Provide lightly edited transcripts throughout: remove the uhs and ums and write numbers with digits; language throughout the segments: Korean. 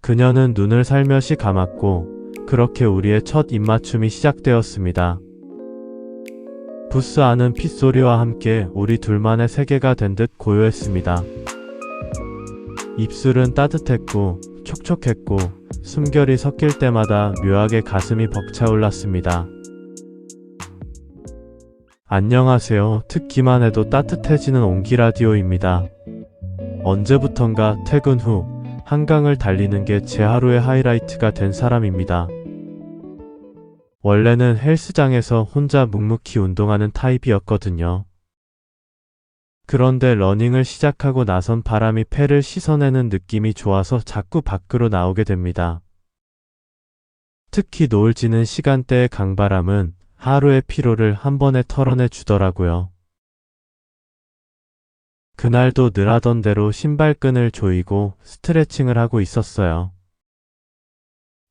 그녀는 눈을 살며시 감았고 그렇게 우리의 첫 입맞춤이 시작되었습니다. 부스 안은 핏소리와 함께 우리 둘만의 세계가 된 듯 고요했습니다. 입술은 따뜻했고 촉촉했고 숨결이 섞일 때마다 묘하게 가슴이 벅차올랐습니다. 안녕하세요. 듣기만 해도 따뜻해지는 온기라디오입니다. 언제부턴가 퇴근 후 한강을 달리는 게 제 하루의 하이라이트가 된 사람입니다. 원래는 헬스장에서 혼자 묵묵히 운동하는 타입이었거든요. 그런데 러닝을 시작하고 나선 바람이 폐를 씻어내는 느낌이 좋아서 자꾸 밖으로 나오게 됩니다. 특히 노을 지는 시간대의 강바람은 하루의 피로를 한 번에 털어내 주더라고요. 그날도 늘 하던 대로 신발끈을 조이고 스트레칭을 하고 있었어요.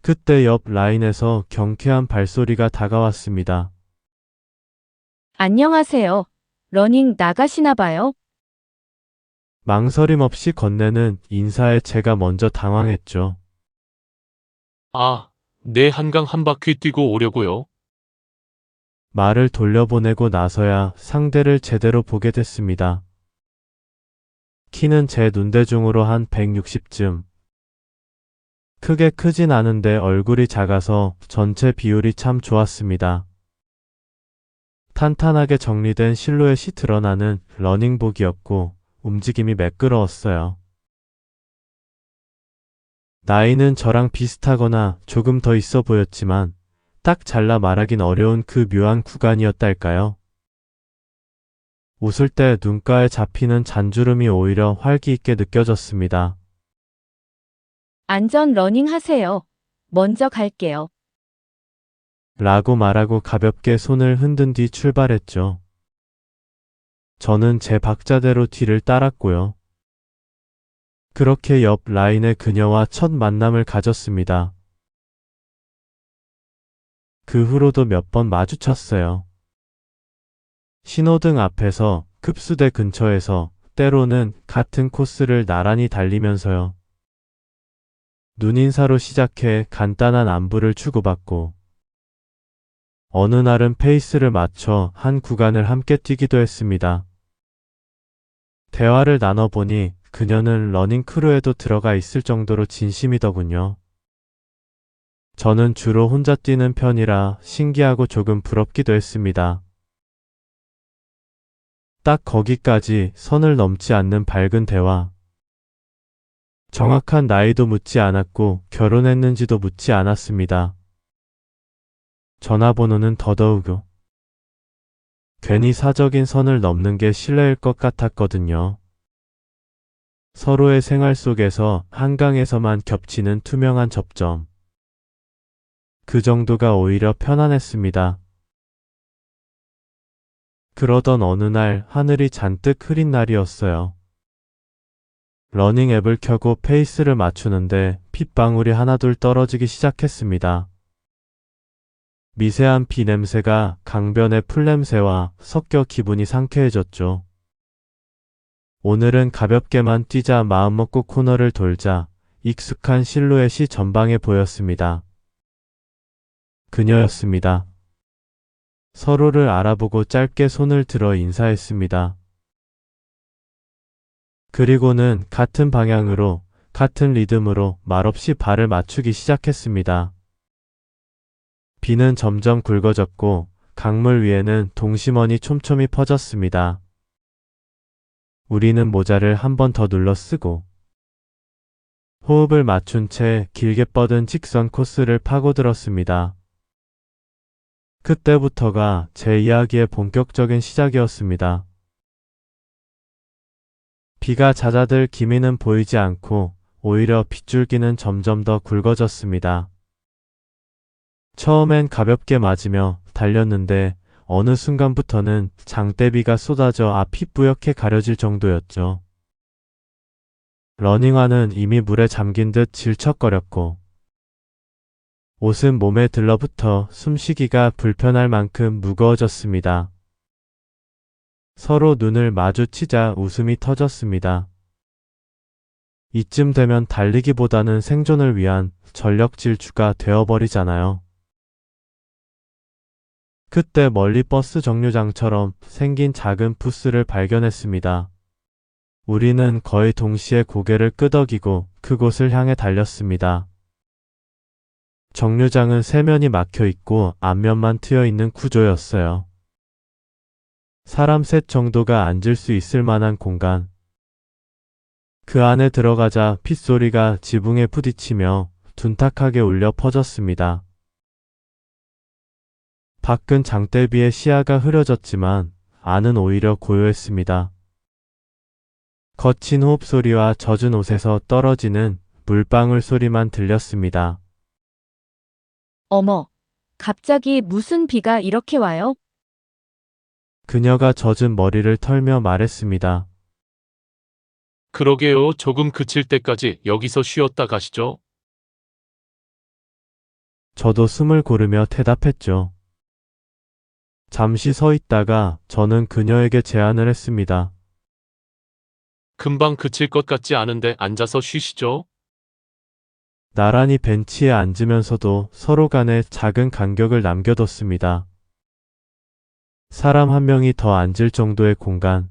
그때 옆 라인에서 경쾌한 발소리가 다가왔습니다. 안녕하세요. 러닝 나가시나 봐요? 망설임 없이 건네는 인사에 제가 먼저 당황했죠. 아, 네, 한강 한 바퀴 뛰고 오려고요. 말을 돌려보내고 나서야 상대를 제대로 보게 됐습니다. 키는 제 눈대중으로 한 160쯤. 크게 크진 않은데 얼굴이 작아서 전체 비율이 참 좋았습니다. 탄탄하게 정리된 실루엣이 드러나는 러닝복이었고 움직임이 매끄러웠어요. 나이는 저랑 비슷하거나 조금 더 있어 보였지만 딱 잘라 말하긴 어려운 그 묘한 구간이었달까요? 웃을 때 눈가에 잡히는 잔주름이 오히려 활기 있게 느껴졌습니다. 안전 러닝 하세요. 먼저 갈게요. 라고 말하고 가볍게 손을 흔든 뒤 출발했죠. 저는 제 박자대로 뒤를 따랐고요. 그렇게 옆 라인의 그녀와 첫 만남을 가졌습니다. 그 후로도 몇 번 마주쳤어요. 신호등 앞에서, 급수대 근처에서, 때로는 같은 코스를 나란히 달리면서요. 눈인사로 시작해 간단한 안부를 주고받고 어느 날은 페이스를 맞춰 한 구간을 함께 뛰기도 했습니다. 대화를 나눠보니 그녀는 러닝 크루에도 들어가 있을 정도로 진심이더군요. 저는 주로 혼자 뛰는 편이라 신기하고 조금 부럽기도 했습니다. 딱 거기까지 선을 넘지 않는 밝은 대화. 정확한 나이도 묻지 않았고 결혼했는지도 묻지 않았습니다. 전화번호는 더더욱 괜히 사적인 선을 넘는 게 실례일 것 같았거든요. 서로의 생활 속에서 한강에서만 겹치는 투명한 접점. 그 정도가 오히려 편안했습니다. 그러던 어느 날 하늘이 잔뜩 흐린 날이었어요. 러닝 앱을 켜고 페이스를 맞추는데 핏방울이 하나둘 떨어지기 시작했습니다. 미세한 비 냄새가 강변의 풀 냄새와 섞여 기분이 상쾌해졌죠. 오늘은 가볍게만 뛰자 마음먹고 코너를 돌자 익숙한 실루엣이 전방에 보였습니다. 그녀였습니다. 서로를 알아보고 짧게 손을 들어 인사했습니다. 그리고는 같은 방향으로, 같은 리듬으로 말없이 발을 맞추기 시작했습니다. 비는 점점 굵어졌고 강물 위에는 동심원이 촘촘히 퍼졌습니다. 우리는 모자를 한 번 더 눌러 쓰고 호흡을 맞춘 채 길게 뻗은 직선 코스를 파고들었습니다. 그때부터가 제 이야기의 본격적인 시작이었습니다. 비가 잦아들 기미는 보이지 않고 오히려 빗줄기는 점점 더 굵어졌습니다. 처음엔 가볍게 맞으며 달렸는데 어느 순간부터는 장대비가 쏟아져 앞이 뿌옇게 가려질 정도였죠. 러닝화는 이미 물에 잠긴 듯 질척거렸고 옷은 몸에 들러붙어 숨쉬기가 불편할 만큼 무거워졌습니다. 서로 눈을 마주치자 웃음이 터졌습니다. 이쯤 되면 달리기보다는 생존을 위한 전력 질주가 되어버리잖아요. 그때 멀리 버스 정류장처럼 생긴 작은 부스를 발견했습니다. 우리는 거의 동시에 고개를 끄덕이고 그곳을 향해 달렸습니다. 정류장은 세면이 막혀 있고 앞면만 트여 있는 구조였어요. 사람 셋 정도가 앉을 수 있을 만한 공간. 그 안에 들어가자 핏소리가 지붕에 부딪히며 둔탁하게 울려 퍼졌습니다. 밖은 장대비에 시야가 흐려졌지만 안은 오히려 고요했습니다. 거친 호흡 소리와 젖은 옷에서 떨어지는 물방울 소리만 들렸습니다. 어머, 갑자기 무슨 비가 이렇게 와요? 그녀가 젖은 머리를 털며 말했습니다. 그러게요. 조금 그칠 때까지 여기서 쉬었다 가시죠. 저도 숨을 고르며 대답했죠. 잠시 서 있다가 저는 그녀에게 제안을 했습니다. 금방 그칠 것 같지 않은데 앉아서 쉬시죠. 나란히 벤치에 앉으면서도 서로 간에 작은 간격을 남겨뒀습니다. 사람 한 명이 더 앉을 정도의 공간.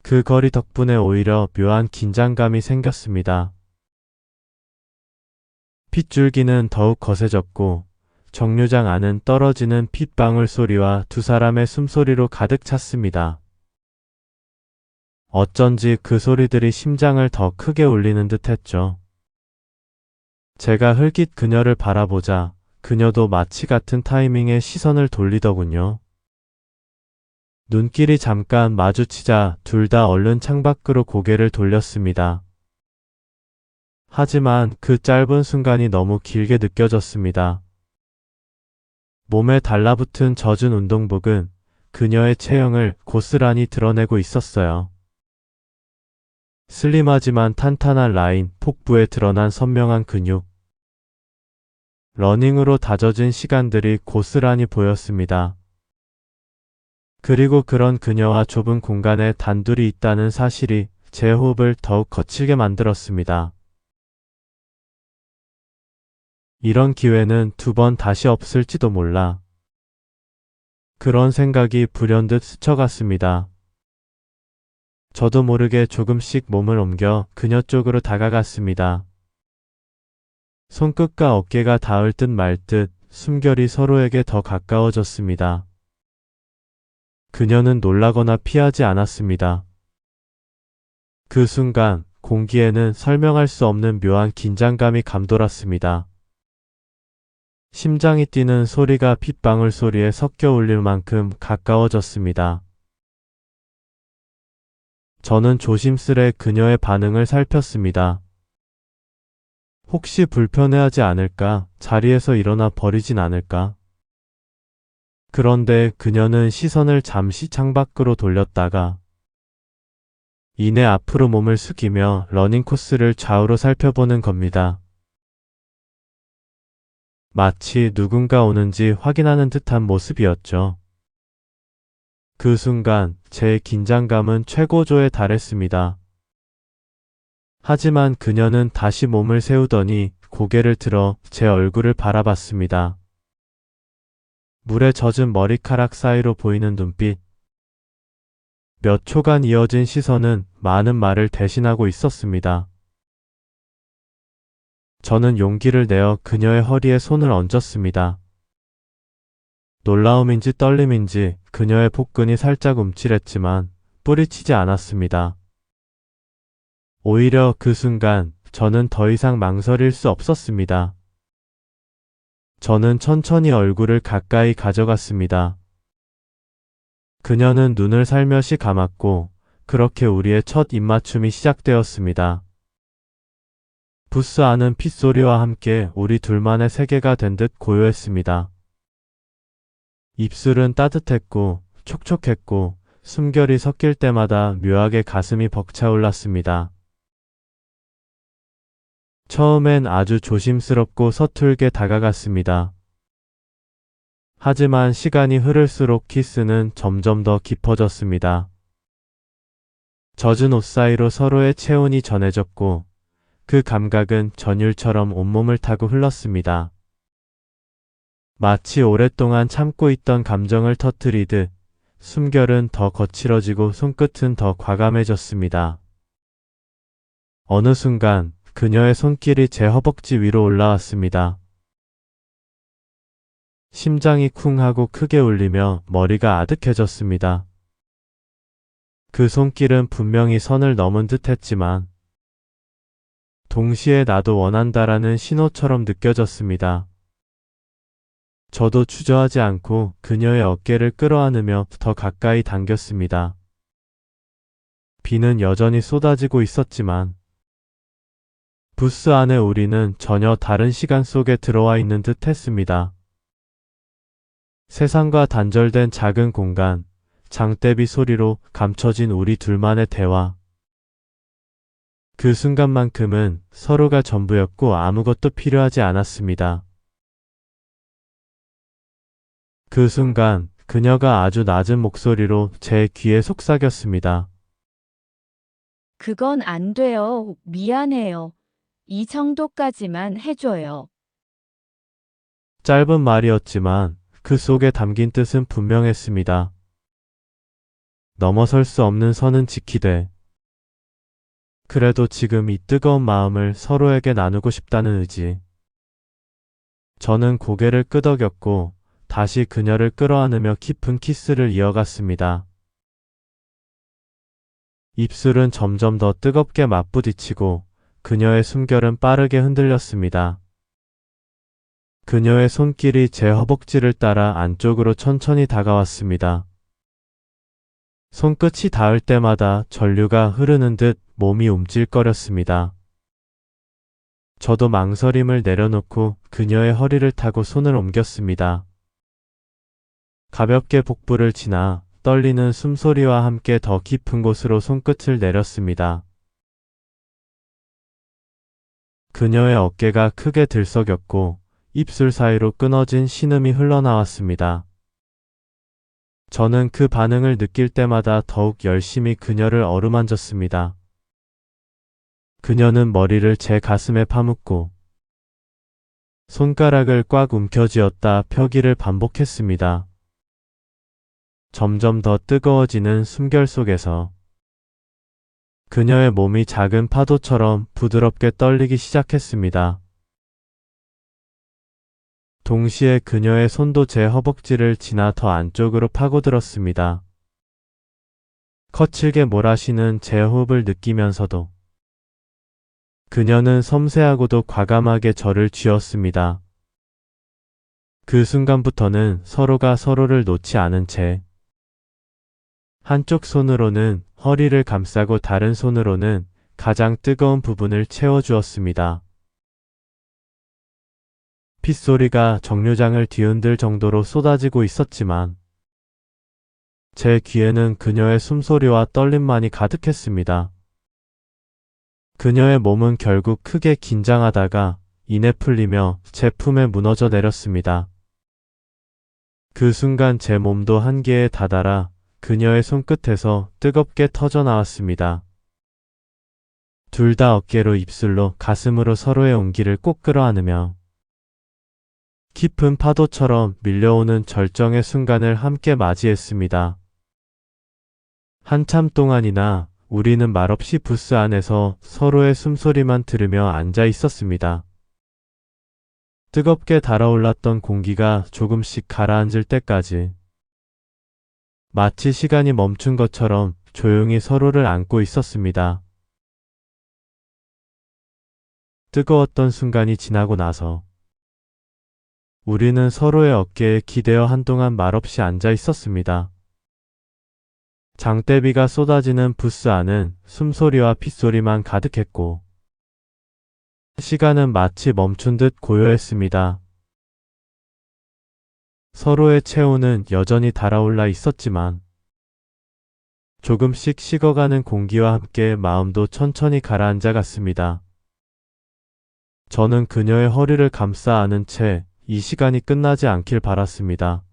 그 거리 덕분에 오히려 묘한 긴장감이 생겼습니다. 핏줄기는 더욱 거세졌고 정류장 안은 떨어지는 핏방울 소리와 두 사람의 숨소리로 가득 찼습니다. 어쩐지 그 소리들이 심장을 더 크게 울리는 듯 했죠. 제가 흘깃 그녀를 바라보자 그녀도 마치 같은 타이밍에 시선을 돌리더군요. 눈길이 잠깐 마주치자 둘 다 얼른 창밖으로 고개를 돌렸습니다. 하지만 그 짧은 순간이 너무 길게 느껴졌습니다. 몸에 달라붙은 젖은 운동복은 그녀의 체형을 고스란히 드러내고 있었어요. 슬림하지만 탄탄한 라인, 복부에 드러난 선명한 근육. 러닝으로 다져진 시간들이 고스란히 보였습니다. 그리고 그런 그녀와 좁은 공간에 단둘이 있다는 사실이 제 호흡을 더욱 거칠게 만들었습니다. 이런 기회는 두 번 다시 없을지도 몰라. 그런 생각이 불현듯 스쳐갔습니다. 저도 모르게 조금씩 몸을 옮겨 그녀 쪽으로 다가갔습니다. 손끝과 어깨가 닿을 듯 말 듯 숨결이 서로에게 더 가까워졌습니다. 그녀는 놀라거나 피하지 않았습니다. 그 순간 공기에는 설명할 수 없는 묘한 긴장감이 감돌았습니다. 심장이 뛰는 소리가 핏방울 소리에 섞여 울릴 만큼 가까워졌습니다. 저는 조심스레 그녀의 반응을 살폈습니다. 혹시 불편해하지 않을까? 자리에서 일어나 버리진 않을까? 그런데 그녀는 시선을 잠시 창밖으로 돌렸다가 이내 앞으로 몸을 숙이며 러닝 코스를 좌우로 살펴보는 겁니다. 마치 누군가 오는지 확인하는 듯한 모습이었죠. 그 순간 제 긴장감은 최고조에 달했습니다. 하지만 그녀는 다시 몸을 세우더니 고개를 들어 제 얼굴을 바라봤습니다. 물에 젖은 머리카락 사이로 보이는 눈빛. 몇 초간 이어진 시선은 많은 말을 대신하고 있었습니다. 저는 용기를 내어 그녀의 허리에 손을 얹었습니다. 놀라움인지 떨림인지 그녀의 복근이 살짝 움찔했지만 뿌리치지 않았습니다. 오히려 그 순간 저는 더 이상 망설일 수 없었습니다. 저는 천천히 얼굴을 가까이 가져갔습니다. 그녀는 눈을 살며시 감았고 그렇게 우리의 첫 입맞춤이 시작되었습니다. 부스 안은 핏소리와 함께 우리 둘만의 세계가 된 듯 고요했습니다. 입술은 따뜻했고 촉촉했고 숨결이 섞일 때마다 묘하게 가슴이 벅차올랐습니다. 처음엔 아주 조심스럽고 서툴게 다가갔습니다. 하지만 시간이 흐를수록 키스는 점점 더 깊어졌습니다. 젖은 옷 사이로 서로의 체온이 전해졌고 그 감각은 전율처럼 온몸을 타고 흘렀습니다. 마치 오랫동안 참고 있던 감정을 터뜨리듯 숨결은 더 거칠어지고 손끝은 더 과감해졌습니다. 어느 순간 그녀의 손길이 제 허벅지 위로 올라왔습니다. 심장이 쿵 하고 크게 울리며 머리가 아득해졌습니다. 그 손길은 분명히 선을 넘은 듯 했지만 동시에 나도 원한다라는 신호처럼 느껴졌습니다. 저도 주저하지 않고 그녀의 어깨를 끌어안으며 더 가까이 당겼습니다. 비는 여전히 쏟아지고 있었지만 부스 안에 우리는 전혀 다른 시간 속에 들어와 있는 듯 했습니다. 세상과 단절된 작은 공간, 장대비 소리로 감춰진 우리 둘만의 대화. 그 순간만큼은 서로가 전부였고 아무것도 필요하지 않았습니다. 그 순간 그녀가 아주 낮은 목소리로 제 귀에 속삭였습니다. 그건 안 돼요. 미안해요. 이 정도까지만 해줘요. 짧은 말이었지만 그 속에 담긴 뜻은 분명했습니다. 넘어설 수 없는 선은 지키되 그래도 지금 이 뜨거운 마음을 서로에게 나누고 싶다는 의지. 저는 고개를 끄덕였고 다시 그녀를 끌어안으며 깊은 키스를 이어갔습니다. 입술은 점점 더 뜨겁게 맞부딪히고 그녀의 숨결은 빠르게 흔들렸습니다. 그녀의 손길이 제 허벅지를 따라 안쪽으로 천천히 다가왔습니다. 손끝이 닿을 때마다 전류가 흐르는 듯 몸이 움찔거렸습니다. 저도 망설임을 내려놓고 그녀의 허리를 타고 손을 옮겼습니다. 가볍게 복부를 지나 떨리는 숨소리와 함께 더 깊은 곳으로 손끝을 내렸습니다. 그녀의 어깨가 크게 들썩였고 입술 사이로 끊어진 신음이 흘러나왔습니다. 저는 그 반응을 느낄 때마다 더욱 열심히 그녀를 어루만졌습니다. 그녀는 머리를 제 가슴에 파묻고 손가락을 꽉 움켜쥐었다 펴기를 반복했습니다. 점점 더 뜨거워지는 숨결 속에서 그녀의 몸이 작은 파도처럼 부드럽게 떨리기 시작했습니다. 동시에 그녀의 손도 제 허벅지를 지나 더 안쪽으로 파고들었습니다. 거칠게 몰아쉬는 제 호흡을 느끼면서도 그녀는 섬세하고도 과감하게 저를 쥐었습니다. 그 순간부터는 서로가 서로를 놓지 않은 채 한쪽 손으로는 허리를 감싸고 다른 손으로는 가장 뜨거운 부분을 채워주었습니다. 핏소리가 정류장을 뒤흔들 정도로 쏟아지고 있었지만 제 귀에는 그녀의 숨소리와 떨림만이 가득했습니다. 그녀의 몸은 결국 크게 긴장하다가 이내 풀리며 제 품에 무너져 내렸습니다. 그 순간 제 몸도 한계에 다다라 그녀의 손끝에서 뜨겁게 터져 나왔습니다. 둘 다 어깨로 입술로 가슴으로 서로의 온기를 꼭 끌어안으며 깊은 파도처럼 밀려오는 절정의 순간을 함께 맞이했습니다. 한참 동안이나 우리는 말없이 부스 안에서 서로의 숨소리만 들으며 앉아 있었습니다. 뜨겁게 달아올랐던 공기가 조금씩 가라앉을 때까지 마치 시간이 멈춘 것처럼 조용히 서로를 안고 있었습니다. 뜨거웠던 순간이 지나고 나서 우리는 서로의 어깨에 기대어 한동안 말없이 앉아 있었습니다. 장대비가 쏟아지는 부스 안은 숨소리와 핏소리만 가득했고 시간은 마치 멈춘 듯 고요했습니다. 서로의 체온은 여전히 달아올라 있었지만 조금씩 식어가는 공기와 함께 마음도 천천히 가라앉아 갔습니다. 저는 그녀의 허리를 감싸 안은 채 이 시간이 끝나지 않길 바랐습니다.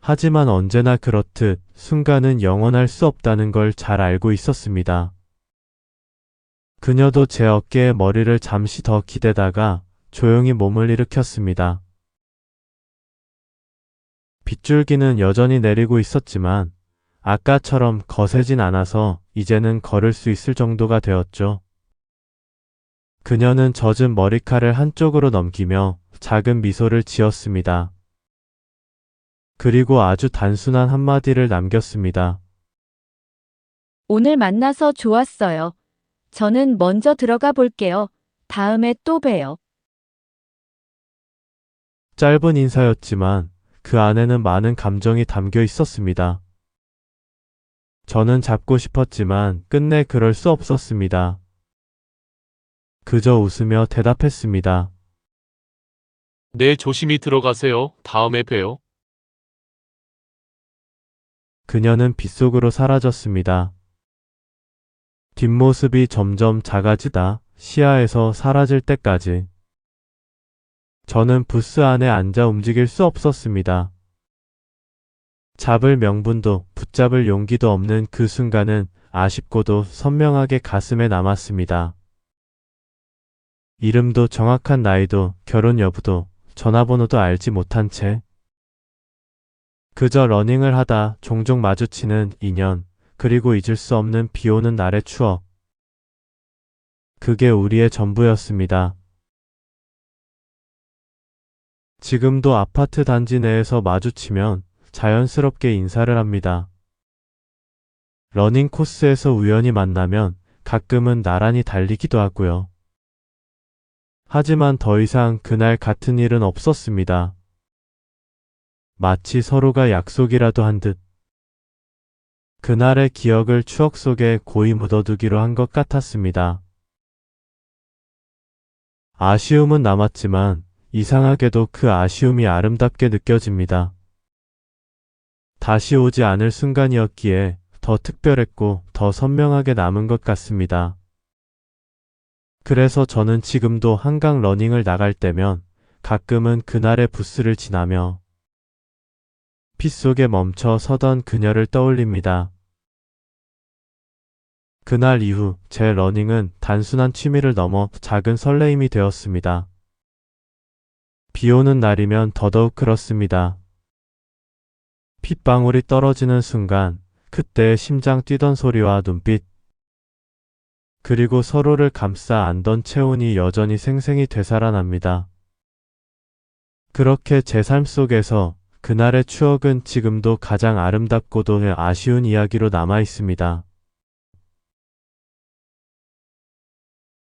하지만 언제나 그렇듯 순간은 영원할 수 없다는 걸 잘 알고 있었습니다. 그녀도 제 어깨에 머리를 잠시 더 기대다가 조용히 몸을 일으켰습니다. 빗줄기는 여전히 내리고 있었지만 아까처럼 거세진 않아서 이제는 걸을 수 있을 정도가 되었죠. 그녀는 젖은 머리칼을 한쪽으로 넘기며 작은 미소를 지었습니다. 그리고 아주 단순한 한마디를 남겼습니다. 오늘 만나서 좋았어요. 저는 먼저 들어가 볼게요. 다음에 또 봬요. 짧은 인사였지만 그 안에는 많은 감정이 담겨 있었습니다. 저는 잡고 싶었지만 끝내 그럴 수 없었습니다. 그저 웃으며 대답했습니다. 네, 조심히 들어가세요. 다음에 봬요. 그녀는 빗속으로 사라졌습니다. 뒷모습이 점점 작아지다 시야에서 사라질 때까지. 저는 부스 안에 앉아 움직일 수 없었습니다. 잡을 명분도 붙잡을 용기도 없는 그 순간은 아쉽고도 선명하게 가슴에 남았습니다. 이름도 정확한 나이도 결혼 여부도 전화번호도 알지 못한 채 그저 러닝을 하다 종종 마주치는 인연, 그리고 잊을 수 없는 비 오는 날의 추억. 그게 우리의 전부였습니다. 지금도 아파트 단지 내에서 마주치면 자연스럽게 인사를 합니다. 러닝 코스에서 우연히 만나면 가끔은 나란히 달리기도 하고요. 하지만 더 이상 그날 같은 일은 없었습니다. 마치 서로가 약속이라도 한 듯. 그날의 기억을 추억 속에 고이 묻어두기로 한 것 같았습니다. 아쉬움은 남았지만 이상하게도 그 아쉬움이 아름답게 느껴집니다. 다시 오지 않을 순간이었기에 더 특별했고 더 선명하게 남은 것 같습니다. 그래서 저는 지금도 한강 러닝을 나갈 때면 가끔은 그날의 부스를 지나며 빗속에 멈춰 서던 그녀를 떠올립니다. 그날 이후 제 러닝은 단순한 취미를 넘어 작은 설레임이 되었습니다. 비 오는 날이면 더더욱 그렇습니다. 핏방울이 떨어지는 순간 그때의 심장 뛰던 소리와 눈빛, 그리고 서로를 감싸 안던 체온이 여전히 생생히 되살아납니다. 그렇게 제 삶 속에서 그날의 추억은 지금도 가장 아름답고도 아쉬운 이야기로 남아 있습니다.